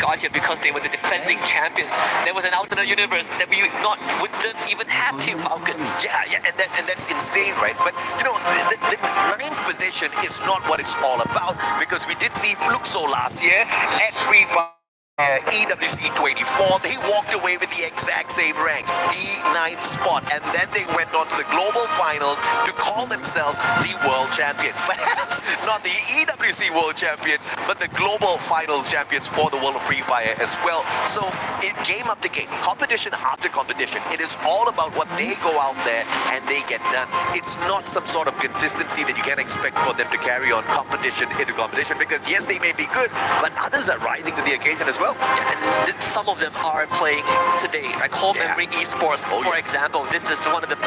got here because they were the defending champions. There was an alternate universe that we wouldn't even have Team Falcons. Yeah, and that's insane, right? But you know, the ninth position is not what it's all about, because we did see Fluxo last year at Free Fire. EWC 24, they walked away with the exact same rank, the 9th spot, and then they went on to the global finals to call themselves the world champions. Perhaps not the EWC world champions, but the global finals champions for the world of Free Fire as well. So game after game, competition after competition, it is all about what they go out there and they get done. It's not some sort of consistency that you can expect for them to carry on competition into competition, because yes, they may be good, but others are rising to the occasion as well. Yeah, and some of them are playing today, like Core Memory Esports, for example. This is one of the,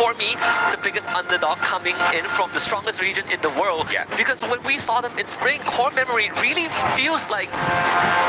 for me, the biggest underdog coming in from the strongest region in the world. Yeah. Because when we saw them in spring, Core Memory really feels like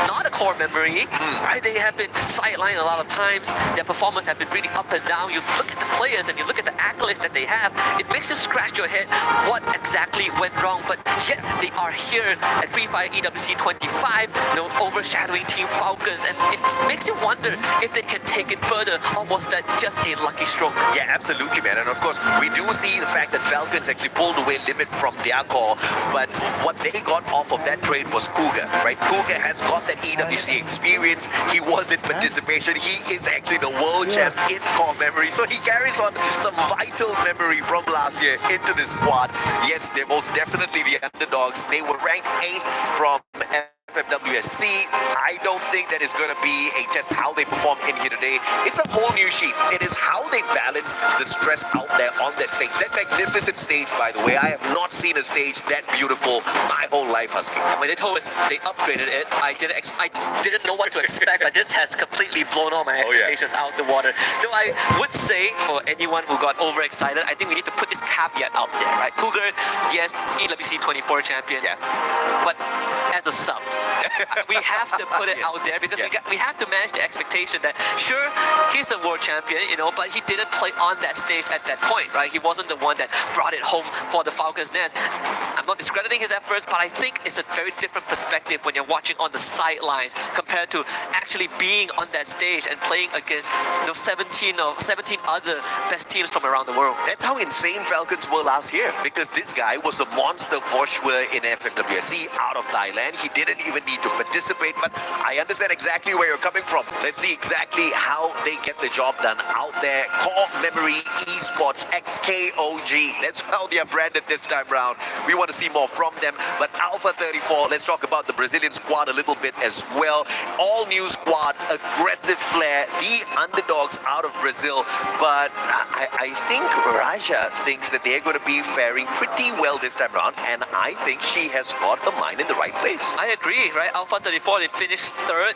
not a Core Memory, right? They have been sidelined a lot of times. Their performance have been really up and down. You look at the players and you look at the accolades that they have, it makes you scratch your head what exactly went wrong. But yet they are here at Free Fire EWC 25, you know, overshadowing Team Falcons, and it makes you wonder if they can take it further, or was that just a lucky stroke? Yeah, absolutely, man. And of course, we do see the fact that Falcons actually pulled away limit from their core, but what they got off of that trade was Cougar, right? Cougar has got that EWC experience. He was in participation. He is actually the world champ in Core Memory, so he carries on some vital memory from last year into this squad. Yes, they're most definitely the underdogs. They were ranked 8th from FMWSC. I don't think that is going to be just how they perform in here today. It's a whole new sheet. It is how they balance the stress out there on that stage. That magnificent stage, by the way. I have not seen a stage that beautiful my whole life, Husky. When they told us they upgraded it, I didn't know what to expect, but this has completely blown all my expectations out the water. Though I would say, for anyone who got overexcited, I think we need to put this caveat out there, right? Cougar, yes, EWC 24 champion, but as a sub. We have to put it out there, because we have to manage the expectation that sure, he's a world champion, you know, but he didn't play on that stage at that point, right? He wasn't the one that brought it home for the Falcons Nest. I'm not discrediting his efforts, but I think it's a very different perspective when you're watching on the sidelines compared to actually being on that stage and playing against, you know, 17 other best teams from around the world. That's how insane Falcons were last year, because this guy was a monster for sure in FMWSC out of Thailand. He didn't even need to participate, but I understand exactly where you're coming from. Let's see exactly how they get the job done out there. Core Memory Esports XKOG. That's how they are branded this time round. We want to see more from them. But Alpha 34, let's talk about the Brazilian squad a little bit as well. All new squad, aggressive flair, the underdogs out of Brazil. But I think Raja thinks that they're going to be faring pretty well this time round, and I think she has got her mind in the right place. I agree, right? Alpha 34, they finished 3rd.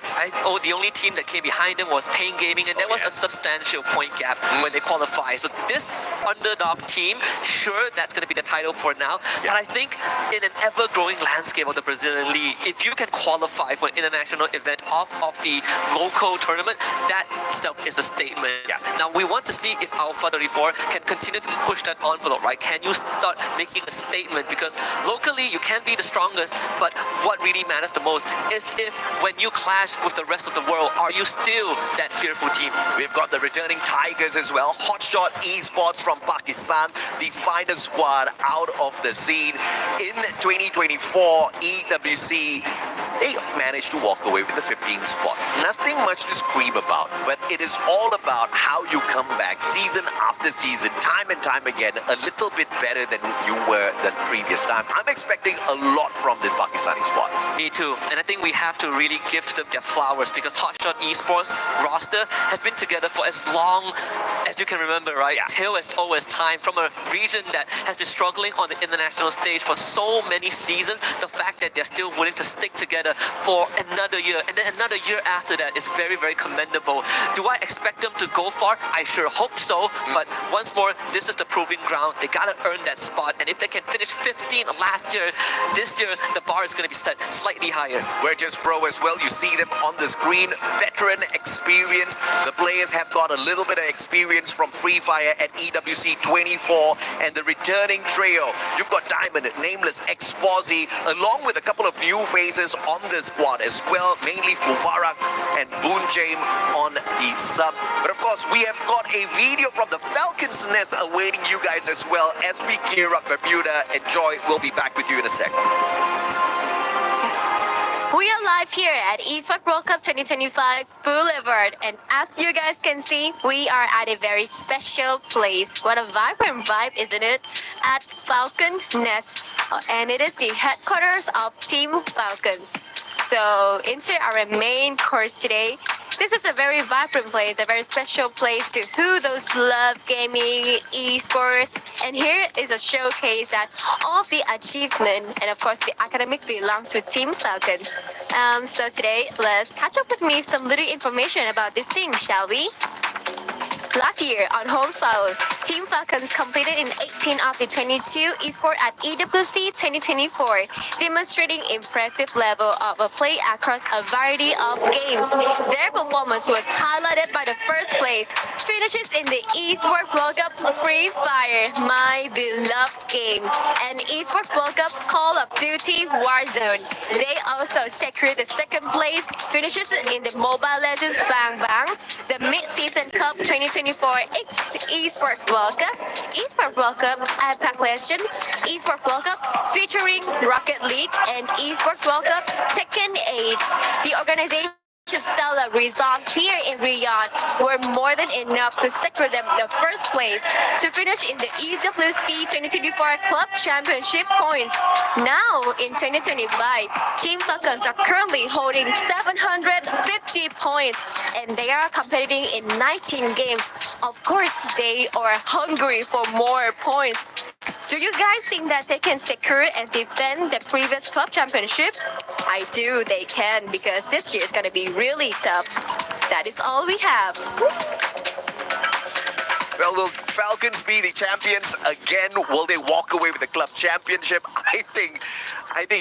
The only team that came behind them was Pain Gaming, and there was a substantial point gap when they qualified. So this underdog team, sure, that's going to be the title for now. But I think in an ever-growing landscape of the Brazilian League, if you can qualify for an international event off of the local tournament, that itself is a statement. Now, we want to see if Alpha 34 can continue to push that envelope, right? Can you start making a statement? Because locally, you can be the strongest, but what really matters the most is if when you clash with the rest of the world, are you still that fearful team? We've got the returning Tigers as well. Hotshot Esports from Pakistan, the finest squad out of the scene. In 2024 EWC, they managed to walk away with the 15th spot. Nothing much to scream about, but it is all about how you come back season after season, time and time again, a little bit better than you were the previous time. I'm expecting a lot from this Pakistani squad. Me too, and I think we have to really give them their flowers, because Hotshot Esports roster has been together for as long as you can remember, right? Till as old as time, from a region that has been struggling on the international stage for so many seasons. The fact that they're still willing to stick together for another year, and then another year after that is very, very commendable. Do I expect them to go far? I sure hope so, but once more, this is the proving ground. They gotta earn that spot, and if they can finish 15 last year, this year the bar is gonna be set slightly higher. Virtus Pro as well, you see them on the screen, veteran experience. The players have got a little bit of experience from Free Fire at EWC 24, and the returning trio. You've got Diamond, Nameless, Exposi, along with a couple of new faces on on the squad as well, mainly Fubarak and Boonjame on the sub. But of course, we have got a video from the Falcons nest awaiting you guys as well as we gear up Bermuda. Enjoy. We'll be back with you in a sec. We are live here at Esports World Cup 2025 Boulevard, and as you guys can see, we are at a very special place. What a vibrant vibe, isn't it? At Falcon Nest, and it is the headquarters of Team Falcons. So into our main course today. This is a very vibrant place, a very special place to who those love gaming, esports, and here is a showcase that all of the achievement and of course the academic belongs to Team Falcons. So today, let's catch up with me some little information about this thing, shall we? Last year on home soil, Team Falcons completed in 18 of the 22 esports at EWC 2024, demonstrating impressive level of play across a variety of games. Their performance was highlighted by the first place finishes in the Esports World Cup Free Fire, my beloved game, and Esports World Cup Call of Duty Warzone. They also secured the second place finishes in the Mobile Legends Bang Bang, the Mid-Season Cup 2024 Esports World Cup, Esports World Cup Impact Legends, Esports World Cup featuring Rocket League, and Esports World Cup Tekken 8. The organization stellar results here in Riyadh were more than enough to secure them the first place to finish in the EWC 2024 Club Championship points. Now, in 2025, Team Falcons are currently holding 750 points and they are competing in 19 games. Of course, they are hungry for more points. Do you guys think that they can secure and defend the previous club championship? I do, they can, because this year is going to be really tough. That is all we have. Well, will Falcons be the champions again? Will they walk away with the club championship? I think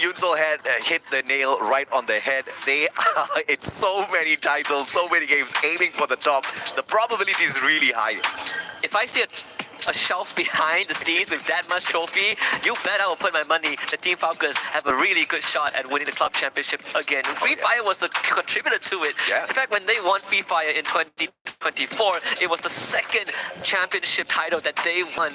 Yunsol had hit the nail right on the head. They are, it's so many titles, so many games aiming for the top. The probability is really high. If I see a shelf behind the scenes with that much trophy, you bet I will put my money the Team Falcons have a really good shot at winning the club championship again. Free Fire was a contributor to it. Yeah. In fact, when they won Free Fire in 2024, it was the second championship title that they won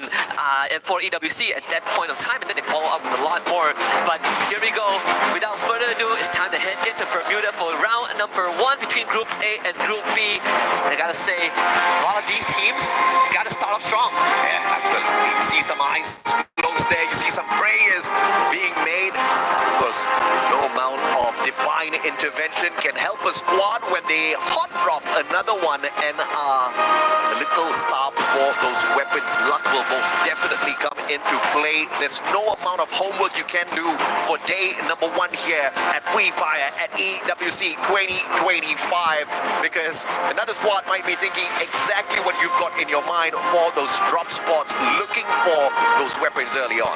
for EWC at that point of time, and then they follow up with a lot more. But here we go. Without further ado, it's time to head into Bermuda for round number 1 between Group A and Group B. And I gotta say, a lot of these teams gotta start off strong. Yeah, absolutely. You see some eyes close there. You see some prayers being made. Of course, no amount of divine intervention can help a squad when they hot drop another one and a little starved for those weapons. Luck will most definitely come into play. There's no amount of homework you can do for day number 1 here at Free Fire at EWC 2025, because another squad might be thinking exactly what you've got in your mind for those drop spots, looking for those weapons early on.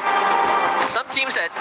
Some teams that,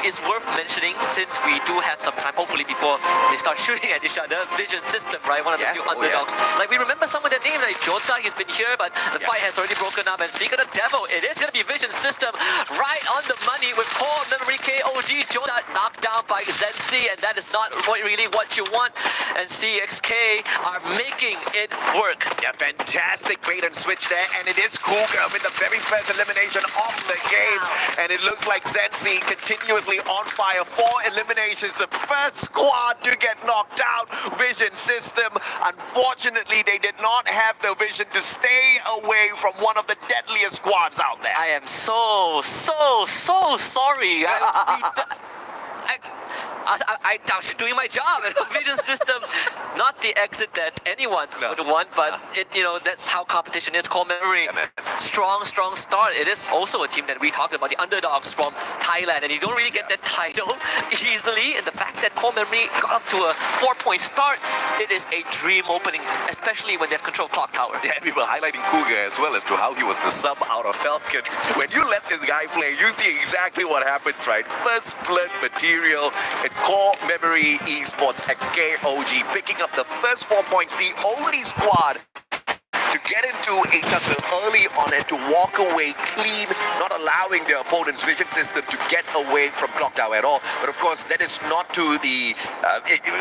it's worth mentioning, since we do have some time, hopefully before they start shooting at each other, Vision System, right? One of the few underdogs. Like, we remember some of their names, like Jota, he's been here, but the fight has already broken up. And speaking of the devil, it is going to be Vision System right on the money with core memory KOG. Jota knocked down by Zensi, and that is not really what you want. And CXK are making it work. Yeah, fantastic bait and switch there, and it is Cougar with the very first elimination of the game. And it looks like Zensi continuously on fire. 4 eliminations, the first squad to get knocked out. Vision System, unfortunately, they did not have the vision to stay away from one of the deadliest squads out there. I am so sorry. I'm doing my job. Vision System, not the exit that anyone would want, but that's how competition is. Core Memory, strong start. It is also a team that we talked about, the underdogs from Thailand, and you don't really get that title easily. And the fact that Core Memory got off to a 4-point start, it is a dream opening, especially when they have control Clock Tower. Yeah, and we were highlighting Cougar as well as to how he was the sub out of Falcon. When you let this guy play, you see exactly what happens, right? First blood material and Core Memory Esports XKOG picking up the first 4 points, the only squad to get into a tussle early on and to walk away clean, not allowing their opponent's vision system to get away from Clock Tower at all. But of course, that is not to the...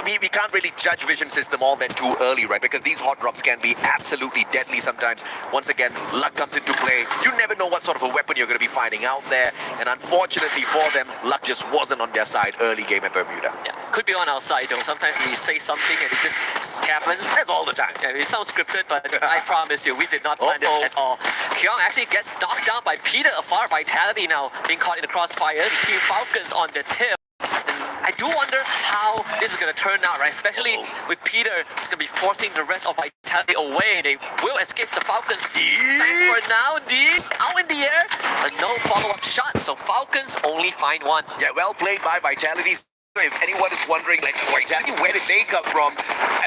we can't really judge vision system all that too early, right? Because these hot drops can be absolutely deadly sometimes. Once again, luck comes into play. You never know what sort of a weapon you're going to be finding out there. And unfortunately for them, luck just wasn't on their side early game at Bermuda. Yeah, could be on our side though. Sometimes we say something and it just happens. That's all the time. Yeah, it sounds scripted, but I promise you, we did not plan this at all. Kyung actually gets knocked down by Peter. A far vitality now being caught in the crossfire. Team Falcons on the tip. I do wonder how this is going to turn out, right? Especially with Peter, it's going to be forcing the rest of Vitality away. They will escape the Falcons. Thanks for now, Dees. Out in the air, but no follow-up shots, so Falcons only find one. Yeah, well played by Vitality. If anyone is wondering, like, Vitality, where did they come from?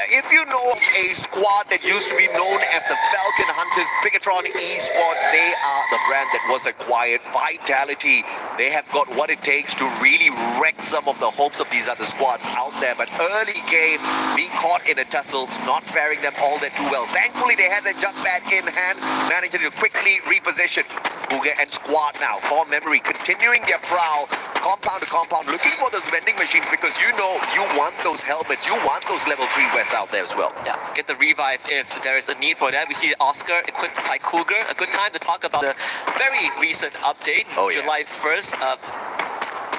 If you know a squad that used to be known as the Falcon Hunters, Bigatron Esports, they are the brand that was acquired. Vitality, they have got what it takes to really wreck some of the hopes of these other squads out there. But early game, being caught in a tussles, not faring them all that too well. Thankfully, they had the jump pad in hand, managing to quickly reposition. Booga and squad now, core memory, continuing their prowl, compound to compound, looking for those vending machines because you know you want those helmets, you want those level 3 Wests out there as well. Yeah, get the revive if there is a need for that. We see Oscar equipped by Cougar. A good time to talk about the very recent update, July 1st.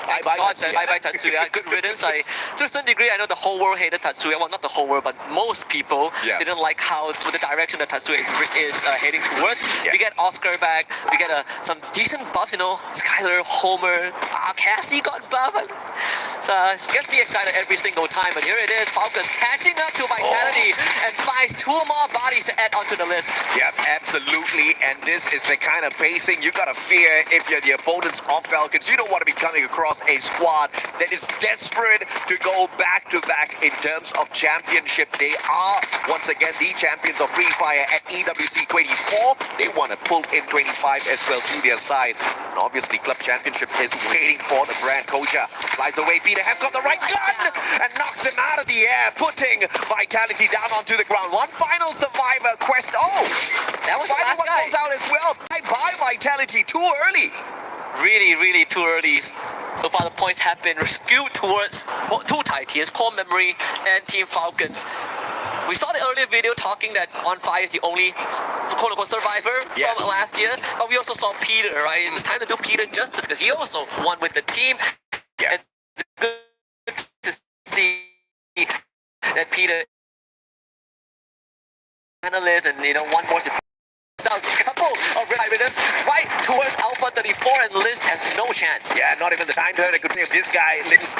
Bye-bye Tatsuya. Good riddance. To a certain degree, I know the whole world hated Tatsuya. Well, not the whole world, but most people didn't like how the direction that Tatsuya is heading towards. We get Oscar back. We get some decent buffs, you know. Skylar, Homer, Cassie got buff. So it gets me excited every single time. But here it is, Falcons catching up to Vitality and finds 2 more bodies to add onto the list. Yep, absolutely. And this is the kind of pacing you gotta fear if you're the opponents of Falcons. You don't want to be coming across a squad that is desperate to go back-to-back in terms of championship. They are, once again, the champions of Free Fire at EWC 24. They want to pull in 25 as well to their side. And obviously, Club Championship is waiting for the brand. Koja flies away. Peter has got the right gun and knocks him out of the air, putting Vitality down onto the ground. One final survivor quest. Oh, that was the last guy. Goes out as well. Bye-bye, Vitality. Too early. Really, really too early. So far, the points have been skewed towards 2 Thai tiers, Core Memory and Team Falcons. We saw the earlier video talking that On Fire is the only quote-unquote survivor from last year, but we also saw Peter, right? It's time to do Peter justice because he also won with the team. It's good to see that Peter analyst and, you know, one more. A couple of rhythms right towards Alpha 34 and Liz has no chance. Yeah, not even the time turn. I could say of this guy, Liz.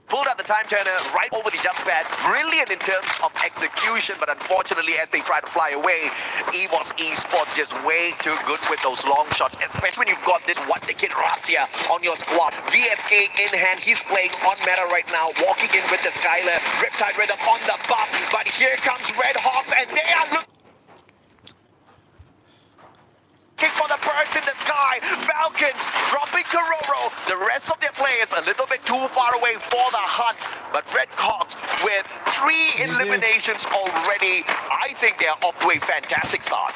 Pulled out the time turner right over the jump pad. Brilliant in terms of execution, but unfortunately, as they try to fly away, EVOS Esports just way too good with those long shots, especially when you've got this What the Kid Rasia on your squad. VSK in hand, he's playing on meta right now, walking in with the Skylar. Riptide Rhythm on the buff, but here comes Red Hawks, and they are looking for the birds in the sky. Falcons dropping Kororo. The rest of their players a little bit too far away for the hunt. But Red Hawks with 3 eliminations already. I think they're off to a fantastic start.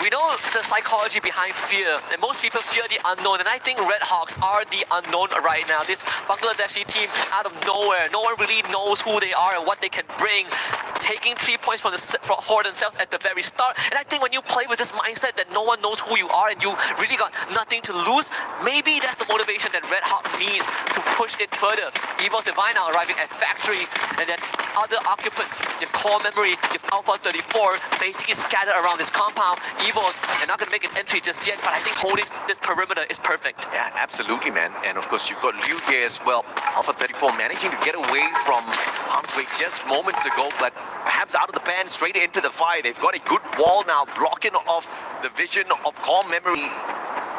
We know the psychology behind fear, and most people fear the unknown, and I think Red Hawks are the unknown right now. This Bangladeshi team out of nowhere, no one really knows who they are and what they can bring. Taking 3 points from for themselves at the very start, and I think when you play with this mindset that no one knows who you are and you really got nothing to lose, maybe that's the motivation that Red Hawk needs to push it further. EVOS Divine now arriving at Factory, and then other occupants, if Core Memory, if Alpha 34, basically scattered around this compound. EVOS, they're not going to make an entry just yet, but I think holding this perimeter is perfect. Yeah, absolutely, man. And of course, you've got Liu here as well. Alpha 34 managing to get away from harm's way just moments ago, but perhaps out of the pan, straight into the fire. They've got a good wall now, blocking off the vision of Core Memory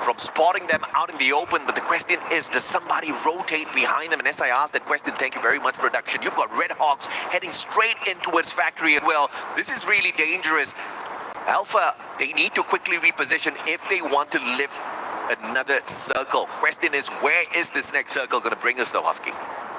from spotting them out in the open. But the question is, does somebody rotate behind them? And as I asked that question, thank you very much, production. You've got Red Hawks heading straight in towards Factory as well. This is really dangerous. Alpha, they need to quickly reposition if they want to live another circle. Question is, where is this next circle going to bring us, though, Husky?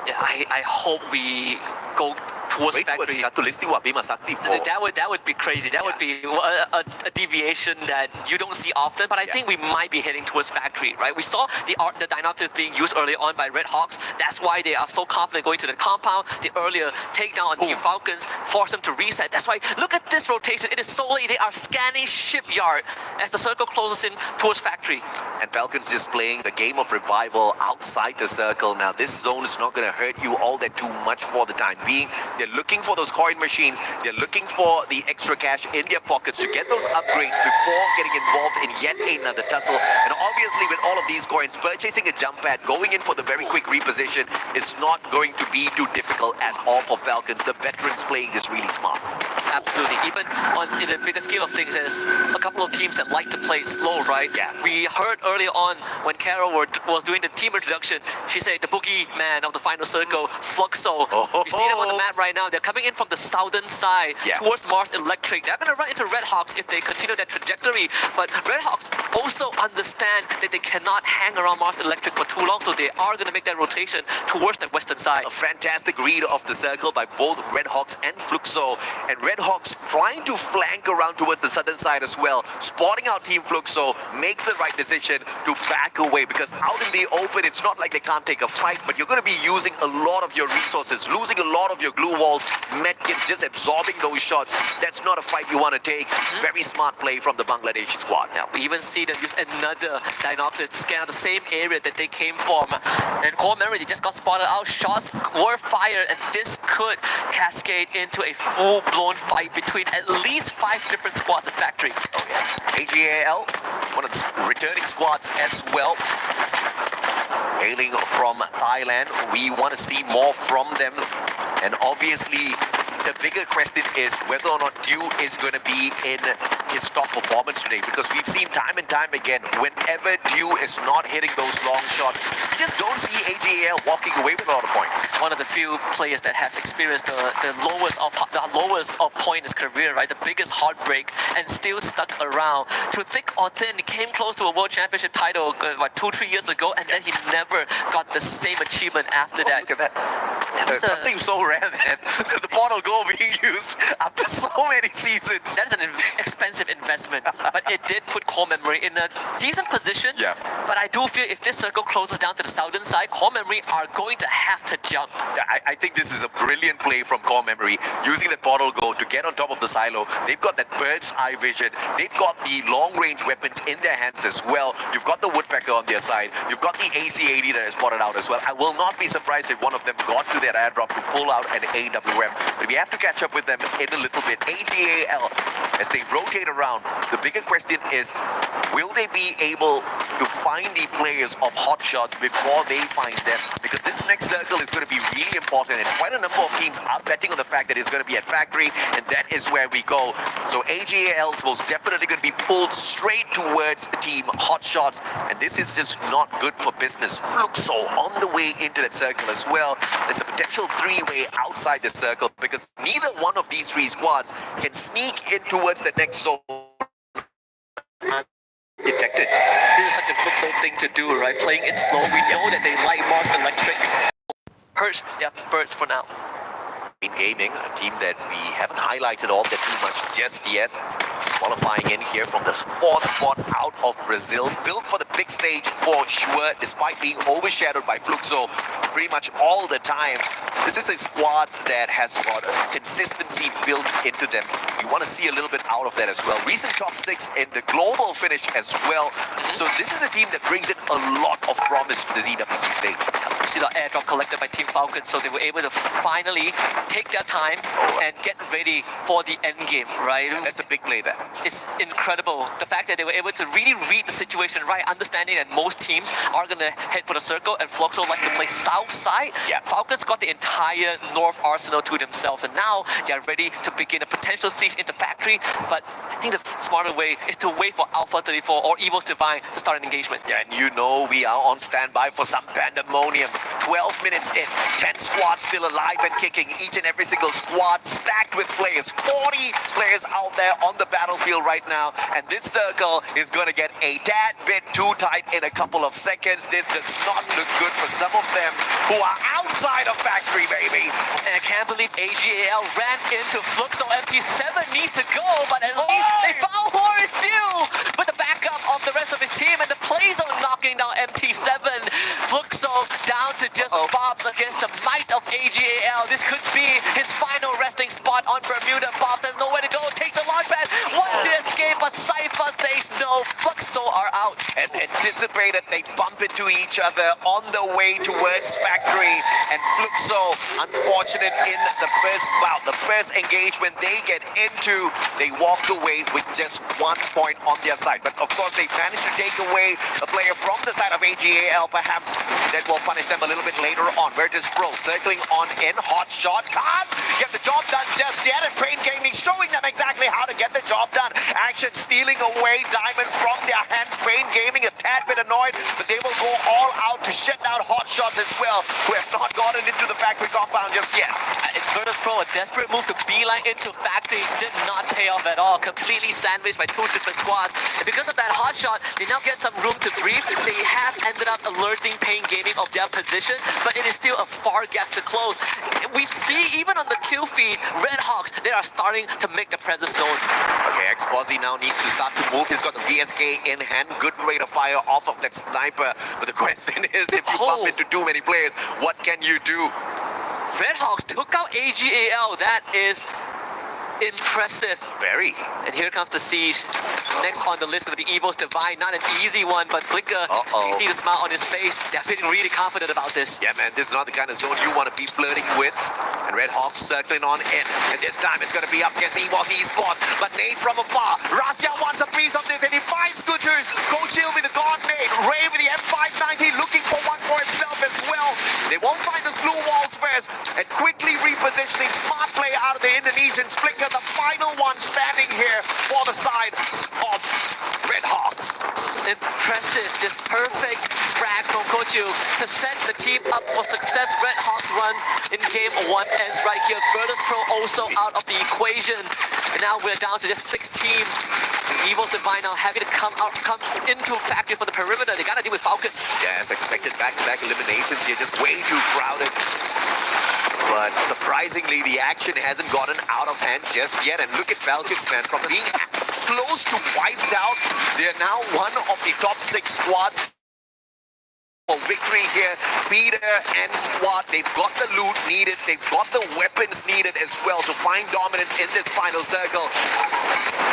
Yeah, I hope we go towards Wait, what's factory. Katulistiwa Bima Sakti for? That would be crazy. That would be a deviation that you don't see often. But I think we might be heading towards factory, right? We saw the Dinoculus being used early on by Red Hawks. That's why they are so confident going to the compound. The earlier takedown on Team Falcons forced them to reset. That's why look at this rotation. It is so late. They are scanning shipyard as the circle closes in towards factory. And Falcons just playing the game of revival outside the circle. Now, this zone is not going to hurt you all that too much for the time being. They're looking for those coin machines. They're looking for the extra cash in their pockets to get those upgrades before getting involved in yet another tussle. And obviously, with all of these coins, purchasing a jump pad, going in for the very quick reposition is not going to be too difficult at all for Falcons. The veterans playing this really smart. Absolutely. Even in the bigger scale of things, there's a couple of teams that like to play slow, right? Yeah. We heard earlier on when Carol was doing the team introduction, she said the boogeyman of the final circle, Fluxo. We see them on the map right now. They're coming in from the southern side towards Mars Electric. They're going to run into Red Hawks if they continue that trajectory. But Red Hawks also understand that they cannot hang around Mars Electric for too long, so they are going to make that rotation towards the western side. A fantastic read of the circle by both Red Hawks and Fluxo. And Red Hawks trying to flank around towards the southern side as well. Spotting out Team Fluxo makes the right decision to back away, because out in the open, it's not like they can't take a fight, but you're going to be using a lot of your resources, losing a lot of your glue walls, medkits, just absorbing those shots. That's not a fight you want to take. Very smart play from the Bangladeshi squad. Now, we even see them use another Dinoculus to scan out the same area that they came from. And Core Memory, they just got spotted out. Shots were fired, and this could cascade into a full-blown fight between at least 5 different squads at Factory. AGAL, one of the returning squads as well. Hailing from Thailand, we want to see more from them. And obviously, the bigger question is whether or not Dew is going to be in his top performance today, because we've seen time and time again, whenever Dew is not hitting those long shots, you just don't see AGAL walking away with a lot of points. One of the few players that has experienced the lowest of point in his career, right? The biggest heartbreak, and still stuck around. Through thick or thin, he came close to a world championship title, 2-3 years ago, and then he never got the same achievement after that. Look at that. Something so rare, man. The portal goal being used after so many seasons. That is an expensive investment, but it did put Core Memory in a decent position. Yeah. But I do feel if this circle closes down to the southern side, Core Memory are going to have to jump. I think this is a brilliant play from Core Memory, using the portal go to get on top of the silo. They've got that bird's eye vision. They've got the long-range weapons in their hands as well. You've got the Woodpecker on their side. You've got the AC-80 that is spotted out as well. I will not be surprised if one of them got to their airdrop to pull out an AWM. But we have to catch up with them in a little bit. AGAL, as they rotate around, the bigger question is, will they be able to find the players of hot shots before they find them? Because this next circle is going to be really important, and quite a number of teams are betting on the fact that it's going to be at Factory, and that is where we go. So AGAL is most definitely going to be pulled straight towards Team Hot Shots, and this is just not good for business. Fluxo on the way into that circle as well. There's a potential 3-way outside the circle, because neither one of these 3 squads can sneak in towards the next zone detected. This is such a Fluxo thing to do, right? Playing it slow. We know that they like Mars Electric. Hurts their birds for now. In gaming, a team that we haven't highlighted all that too much just yet. Qualifying in here from the 4th spot out of Brazil. Built for the big stage for sure, despite being overshadowed by Fluxo pretty much all the time. This is a squad that has got a consistency built into them. We want to see a little bit out of that as well. Recent top 6 in the global finish as well. So this is a team that brings in a lot of promise to the ZWC stage. You see the airdrop collected by Team Falcon, so they were able to finally take their time and get ready for the end game, right? That's a big play there. It's incredible. The fact that they were able to really read the situation right, understanding that most teams are going to head for the circle, and Fluxo likes to play south side. Yeah. Falcons got the entire entire North Arsenal to themselves, and now they are ready to begin a potential siege into Factory. But I think the smarter way is to wait for Alpha 34 or Evil's Divine to start an engagement. Yeah, and you know we are on standby for some pandemonium. 12 minutes in, 10 squads still alive and kicking. Each and every single squad stacked with players. 40 players out there on the battlefield right now. And this circle is going to get a tad bit too tight in a couple of seconds. This does not look good for some of them who are outside of Factory, baby. And I can't believe AGAL ran into Fluxo. MT7 needs to go, but at least they found Horace Dew with the backup of the rest of his team, and the play zone knocking down MT7. Fluxo down to just Bobs against the might of AGAL. This could be his final resting spot on Bermuda. Bobs has nowhere to go, takes a launch pad, wants to escape, but Cypher says no. Fluxo are out. As anticipated, they bump into each other on the way towards Factory, and Fluxo, unfortunate in the first bout, the first engagement they get into, they walk away with just 1 point on their side. But of course, they managed to take away a player from the side of AGAL, perhaps that will punish them a little bit later on. Virtus Pro circling on in, hot shot, can't get the job done just yet, and Pain Gaming showing them exactly how to get the job done. Action stealing away Diamond from their hands. Pain Gaming a tad bit annoyed, but they will go all out to shut down hot shots as well, who have not gotten into the Factory compound just yet. Virtus Pro, a desperate move to beeline into Factory, did not pay off at all. Completely sandwiched by 2 different squads. And because of that hot shot, they now get some room to breathe. They have ended up alerting Pain Gaming of their position, but it is still a far gap to close. We see even on the kill feed, Red Hawks, they are starting to make their presence known. Okay, X-Bozzy now needs to start to move. He's got the VSK in hand. Good rate of fire off of that sniper. But the question is, if you bump into too many players, what can you do? Red Hawks took out AGAL. That is impressive. Very. And here comes the siege. Next on the list going to be Evil's Divine. Not an easy one, but Flicker, you see the smile on his face. They're feeling really confident about this. Yeah, man, this is not the kind of zone you want to be flirting with. And Red Hawks circling on in. And this time it's going to be up against EVOS Esports. But Nate from afar. Rasya wants a piece of this, and he finds Scooters. Coach Hill with the God Nate. Ray with the M590 looking for one for himself as well. They won't find the glue walls first. And quickly repositioning. Smart play out of the Indonesians. Flicker, the final one standing here for the side of Red Hawks. Impressive, just perfect frag from Kochu to set the team up for success. Red Hawks runs in game 1 ends right here. Virtus Pro also out of the equation. And now we're down to just 6 teams. Evil's Divine now having to come into Factory for the perimeter. They gotta deal with Falcons. Yeah, as expected, back-to-back eliminations here, just way too crowded. But surprisingly, the action hasn't gotten out of hand just yet. And look at Falcons, man, from being close to wiped out, they're now one of the top 6 squads for victory here. Peter and squad, they've got the loot needed, they've got the weapons needed as well to find dominance in this final circle.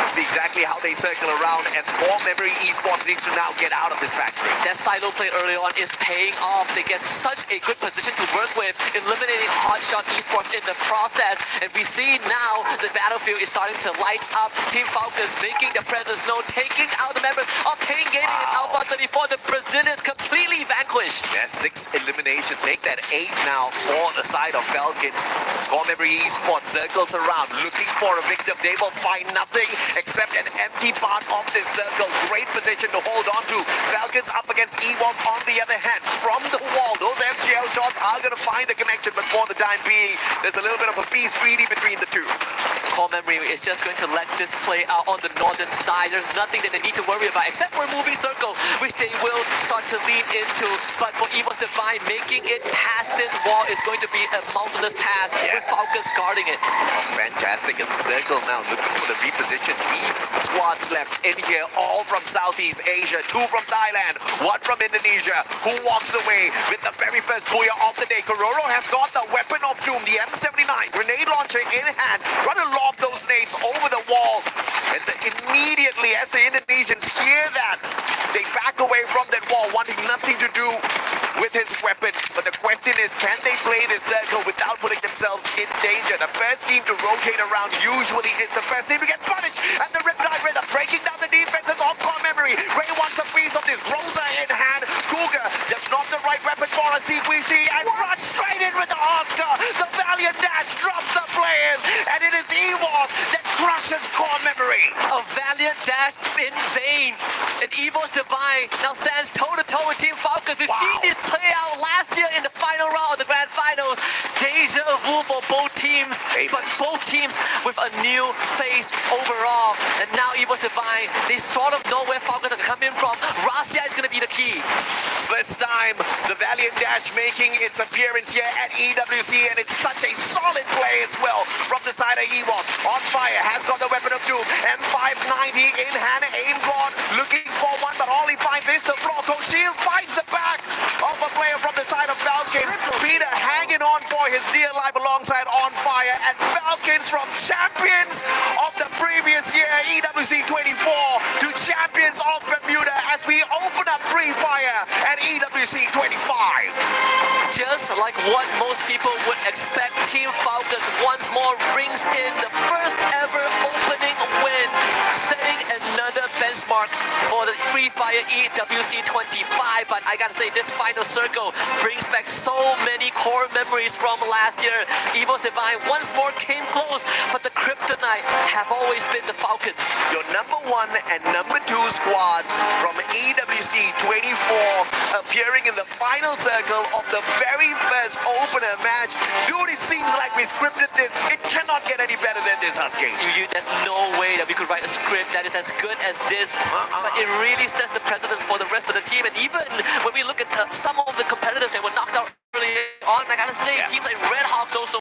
See exactly how they circle around, as Core Memory Esports needs to now get out of this Factory. That silo play early on is paying off. They get such a good position to work with, eliminating Hotshot Esports in the process. And we see now the battlefield is starting to light up. Team Falcons making their presence known, taking out the members of Pain Gaming and Alpha 34. The Brazilians completely vanquished. Yeah, 6 eliminations, make that 8 now for the side of Falcons. Score Memory Esports circles around, looking for a victim. They will find nothing except an empty part of this circle. Great position to hold on to. Falcons up against EVOS on the other hand. From the wall, those MGL shots are going to find the connection, but for the time being, there's a little bit of a peace treaty between the two. Core Memory is just going to let this play out on the northern side. There's nothing that they need to worry about except for a moving circle, which they will start to lean into. But for EVOS Divine, making it past this wall is going to be a mountainous task with Falcons guarding it. Fantastic as the circle now looking for the reposition. 3 squads left in here, all from Southeast Asia, 2 from Thailand, 1 from Indonesia. Who walks away with the very first booyah of the day? Kororo has got the weapon of doom, the M79, grenade launcher in hand, trying to lob those nades over the wall. And immediately as the Indonesians hear that, they back away from that wall, wanting nothing to do with his weapon. But the question is, can they play this circle without putting themselves in danger? The first team to rotate around usually is the first team to get punished. And the Riptide Raider breaking down the defenses of Core Memory. Ray wants a piece of this. Rosa in hand. Cougar just not the right weapon for us, CPC, and runs straight in with the Oscar. The Valiant Dash drops the players, and it is EVOS that crushes core memory. A valiant dash in vain. And Evo's Divine now stands toe-to-toe with Team Falcons. We've seen this play out last year in the final round of the Grand Finals. Deja vu for both teams, but both teams with a new face overall. And now Evo's Divine, they sort of know where Falcons are coming from. Rasia is going to be the key. First time the Valiant Dash making its appearance here at EWC, and it's such a solid play as well from the side of EVOS. On fire, has got the weapon of doom, M590 in hand, aim gone, looking for one, but all he finds is the Falcon shield, finds the back of a player from the side of Falcons. Peter hanging on for his dear life alongside On Fire, and Falcons from champions of the previous year, EWC 24, to champions of Bermuda as we open up Free Fire at EWC 25. Just like what most people would expect, Team Falcons once more rings in the first ever opening win, setting another benchmark for the Free Fire EWC 25. But I gotta say, this final circle brings back so many core memories from last year. Evo's Divine once more came close, but the kryptonite have always been the Falcons. Your number 1 and number 2 squads from EWC 24 appearing in the final circle of the very first opener match. Dude, it seems like we scripted this. It cannot get any better than this, Husky. There's no way that we could write a script that is as good as this. But it really sets the precedence for the rest of the team. And even when we look at some of the competitors that were knocked out early on, I gotta say, teams like Red Hawks also